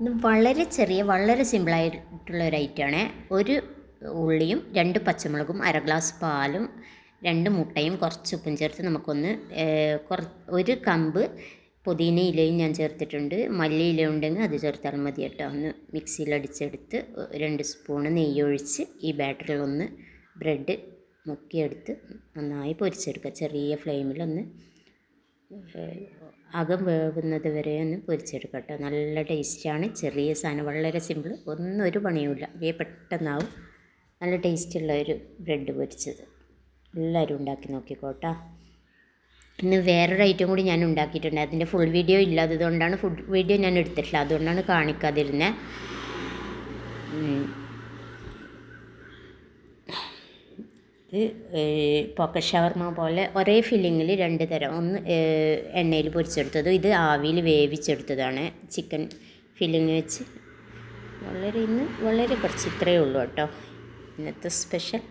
ഇത് വളരെ ചെറിയ വളരെ സിമ്പിളായിട്ടുള്ള ഒരു ഐറ്റമാണ്. ഒരു ഉള്ളിയും 2 പച്ചമുളകും 1/2 ഗ്ലാസ് പാലും 2 മുട്ടയും കുറച്ച് ഉപ്പും ചേർത്ത് നമുക്കൊന്ന് ഒരു കമ്പ് പുതിന ഇലയും ഞാൻ ചേർത്തിട്ടുണ്ട്. മല്ലി ഇല ഉണ്ടെങ്കിൽ അത് ചേർത്താൽ മതി കേട്ടോ. ഒന്ന് മിക്സിയിൽ അടിച്ചെടുത്ത് 2 സ്പൂണ് നെയ്യ് ഒഴിച്ച് ഈ ബാറ്ററിലൊന്ന് ബ്രെഡ് മുക്കിയെടുത്ത് നന്നായി പൊരിച്ചെടുക്കുക. ചെറിയ ഫ്ലെയിമിലൊന്ന് അകം വേകുന്നത് വരെ ഒന്ന് പൊരിച്ചെടുക്കട്ടെ. നല്ല ടേസ്റ്റാണ്. ചെറിയ സാധനം, വളരെ സിമ്പിൾ, ഒന്നും ഒരു പണിയുമില്ല. പെട്ടെന്നാവും. നല്ല ടേസ്റ്റുള്ള ഒരു ബ്രെഡ് പൊരിച്ചത്. എല്ലാവരും ഉണ്ടാക്കി നോക്കിക്കോട്ടാ. ഇന്ന് വേറൊരു ഐറ്റം കൂടി ഞാൻ ഉണ്ടാക്കിയിട്ടുണ്ട്. അതിൻ്റെ ഫുൾ വീഡിയോ ഇല്ലാത്തത് കൊണ്ടാണ് വീഡിയോ ഞാൻ എടുത്തിട്ടില്ല, അതുകൊണ്ടാണ് കാണിക്കാതിരുന്നത്. ഇത് പോക്കറ്റ് ഷവർമ പോലെ ഒരേ ഫില്ലിങ്ങിൽ 2 തരം. ഒന്ന് എണ്ണയിൽ പൊരിച്ചെടുത്തതും ഇത് ആവിയിൽ വേവിച്ചെടുത്തതാണ്. ചിക്കൻ ഫില്ലിങ് വെച്ച് ഇന്ന് വളരെ കുറച്ച് ഇത്രയേ ഉള്ളൂ കേട്ടോ ഇന്നത്തെ സ്പെഷ്യൽ.